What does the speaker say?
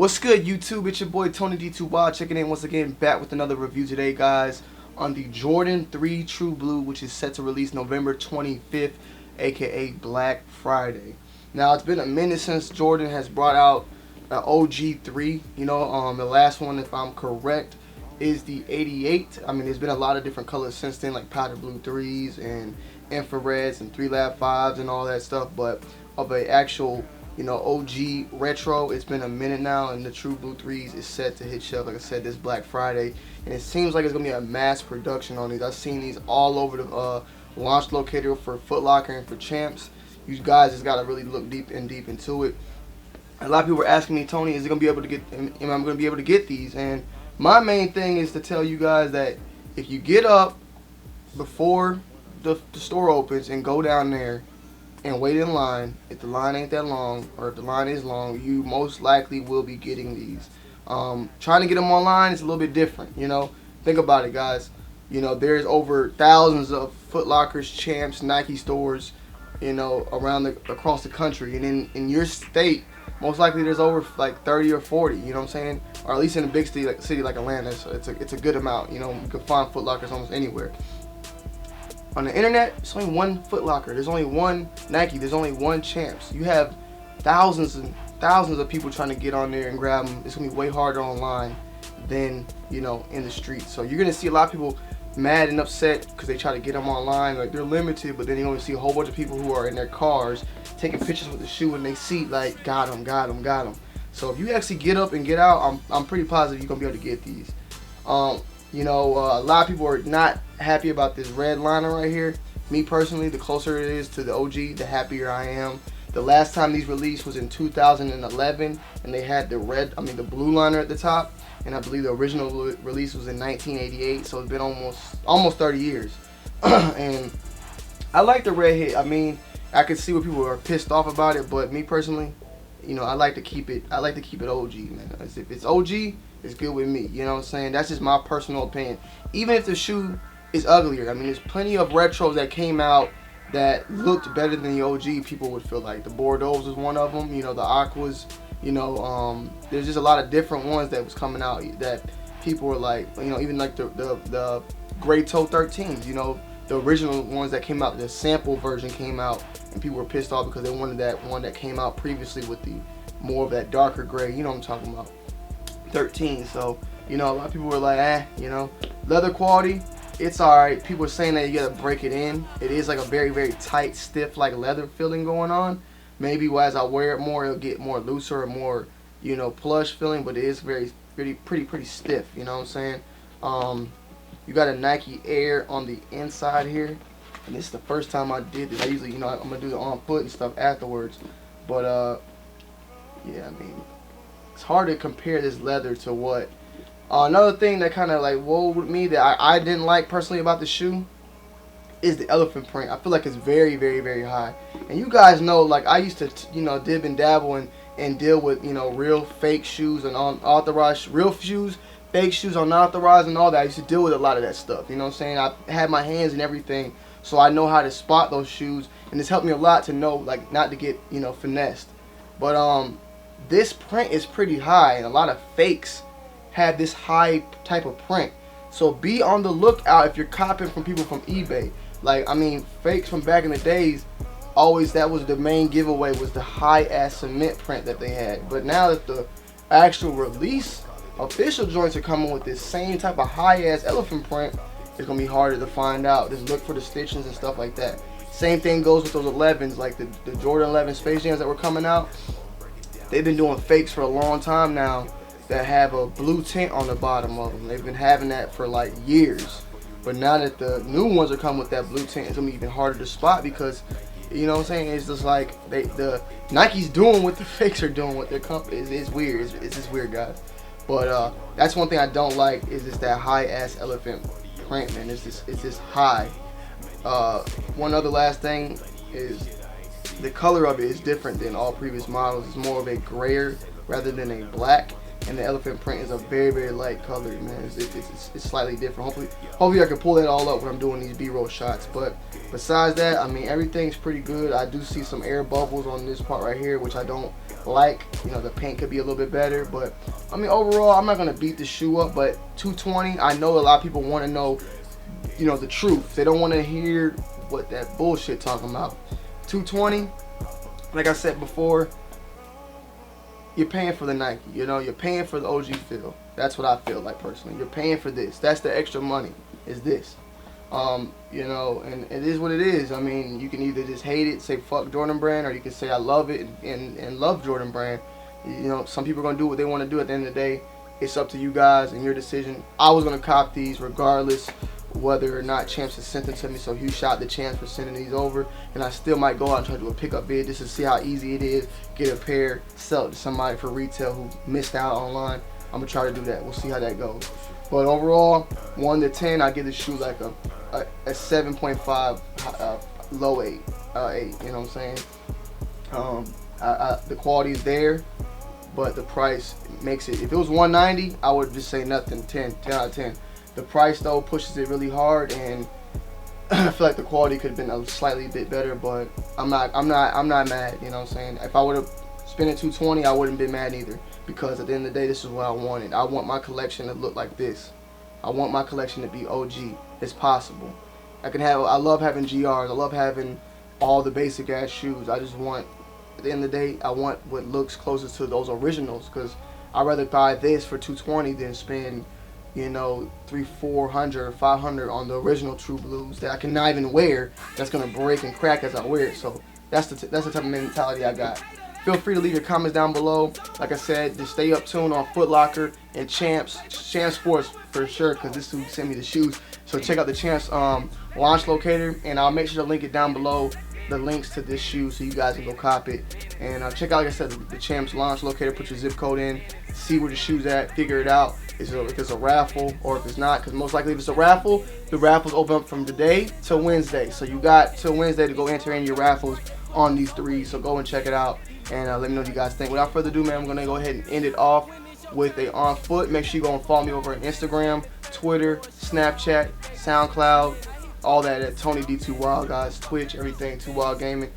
What's good, YouTube? It's your boy Tony D2Y checking in once again, back with another review today, guys, on the Jordan 3 True Blue, which is set to release November 25th, aka Black Friday. Now, it's been a minute since Jordan has brought out an OG 3. The last one, if I'm correct, is the 88. I mean, there's been a lot of different colors since then, like powder blue 3s and infrareds and 3 lab 5s and all that stuff, but of a actual OG retro, it's been a minute now, and the True Blue 3s is set to hit shelf, like I said, this Black Friday, and it seems like it's gonna be a mass production on these. I've seen these all over the launch locator for Foot Locker and for Champs. You guys just gotta really look deep into it. A lot of people were asking me, Tony, is it gonna be able to get? Am I gonna be able to get these? And my main thing is to tell you guys that if you get up before the store opens and go down there and wait in line, if the line ain't that long, or if the line is long, you most likely will be getting these. Trying to get them online is a little bit different, Think about it, guys. There's over thousands of Foot Lockers, Champs, Nike stores, across the country. And in your state, most likely there's over like 30 or 40, you know what I'm saying? Or at least in a big city like Atlanta, so it's a good amount. You can find Foot Lockers almost anywhere. On the internet, there's only one Foot Locker. There's only one Nike. There's only one Champs. You have thousands and thousands of people trying to get on there and grab them. It's gonna be way harder online than in the streets. So you're gonna see a lot of people mad and upset because they try to get them online. Like, they're limited, but then you're gonna see a whole bunch of people who are in their cars taking pictures with the shoe and they see like got them. So if you actually get up and get out, I'm pretty positive you're gonna be able to get these. A lot of people are not happy about this red liner right here. Me personally, the closer it is to the OG, the happier I am. The last time these released was in 2011, and they had the blue liner at the top, and I believe the original release was in 1988. So it's been almost 30 years, and I like the red hit. I mean, I can see where people are pissed off about it, but me personally, I like to keep it. I like to keep it OG, man. If it's OG, it's good with me. You know what I'm saying? That's just my personal opinion. Even if the shoe is uglier, I mean, there's plenty of retros that came out that looked better than the OG. People would feel like the Bordeaux was one of them. The Aquas. There's just a lot of different ones that was coming out that people were like, even like the Gray Toe 13s. The original ones that came out, the sample version came out, and people were pissed off because they wanted that one that came out previously with the more of that darker gray. You know what I'm talking about? 13. So a lot of people were like, leather quality, it's alright. People are saying that you gotta break it in. It is like a very, very tight, stiff, like leather feeling going on. Maybe as I wear it more, it'll get more looser and more, plush feeling, but it is pretty stiff. You know what I'm saying? You got a Nike Air on the inside here, and this is the first time I did this. I usually, I'm gonna do the on foot and stuff afterwards, but yeah, I mean, it's hard to compare this leather to what. Another thing that kind of like whoa with me that I didn't like personally about the shoe is the elephant print. I feel like it's very, very, very high. And you guys know, like, I used to, dib and dabble and deal with, real fake shoes and unauthorized, real shoes, fake shoes, unauthorized and all that. I used to deal with a lot of that stuff, you know what I'm saying? I had my hands in everything, so I know how to spot those shoes. And it's helped me a lot to know, like, not to get, finessed. But, this print is pretty high, and a lot of fakes have this high type of print. So be on the lookout if you're copying from people from eBay. Like, I mean, fakes from back in the days, always that was the main giveaway, was the high ass cement print that they had. But now that the actual release, official joints are coming with this same type of high ass elephant print, it's gonna be harder to find out. Just look for the stitchings and stuff like that. Same thing goes with those 11s, like the Jordan 11 Space Jams that were coming out. They've been doing fakes for a long time now that have a blue tint on the bottom of them. They've been having that for like years. But now that the new ones are coming with that blue tint, it's gonna be even harder to spot because, you know what I'm saying, it's just like the Nike's doing what the fakes are doing with their company. It's weird. It's just weird, guys. But that's one thing I don't like, is just that high ass elephant print, man. It's just high. One other last thing is the color of it is different than all previous models. It's more of a grayer rather than a black, and the elephant print is a very, very light color, man. It's slightly different. Hopefully I can pull that all up when I'm doing these B-roll shots. But besides that, I mean, everything's pretty good. I do see some air bubbles on this part right here, which I don't like. You know, the paint could be a little bit better, but I mean, overall, I'm not gonna beat the shoe up. But 220, I know a lot of people want to know, you know, the truth. They don't want to hear what that bullshit talking about. 220, like I said before, you're paying for the Nike. You know, you're paying for the OG feel. That's what I feel like personally. You're paying for this. That's the extra money. Is this? You know, and it is what it is. I mean, you can either just hate it, say fuck Jordan Brand, or you can say I love it and love Jordan Brand. You know, some people are gonna do what they want to do. At the end of the day, it's up to you guys and your decision. I was gonna cop these regardless whether or not Champs has sent them to me, so huge shout out to Champs for sending these over. And I still might go out and try to do a pickup bid just to see how easy it is. Get a pair, sell it to somebody for retail who missed out online. I'm gonna try to do that. We'll see how that goes. But overall, 1 to 10, I give this shoe like a 7.5, low 8, 8. You know what I'm saying? The quality is there, but the price makes it. If it was 190, I would just say nothing. 10 out of 10. The price though pushes it really hard, and I feel like the quality could have been a slightly bit better. But I'm not mad. You know what I'm saying? If I would have spent it 220, I wouldn't been mad either. Because at the end of the day, this is what I wanted. I want my collection to look like this. I want my collection to be OG. It's possible. I love having GRs. I love having all the basic ass shoes. I just want, at the end of the day, I want what looks closest to those originals. Because I'd rather buy this for 220 than spend, you know, $300, $400, $500 on the original True Blues that I cannot even wear. That's gonna break and crack as I wear it. So that's the type of mentality I got. Feel free to leave your comments down below. Like I said, just stay up tuned on Foot Locker and Champs Sports for sure, because this dude sent me the shoes. So check out the Champs launch locator, and I'll make sure to link it down below, the links to this shoe, so you guys can go cop it. And check out, like I said, the Champs launch locator. Put your zip code in, see where the shoe's at, figure it out. If it's a raffle or if it's not, because most likely if it's a raffle, the raffles open up from today till Wednesday. So you got till Wednesday to go enter in your raffles on these 3. So go and check it out, and let me know what you guys think. Without further ado, man, I'm gonna go ahead and end it off with a on foot. Make sure you go and follow me over on Instagram, Twitter, Snapchat, SoundCloud, all that at Tony D2Wild, guys. Twitch, everything 2Wild Gaming.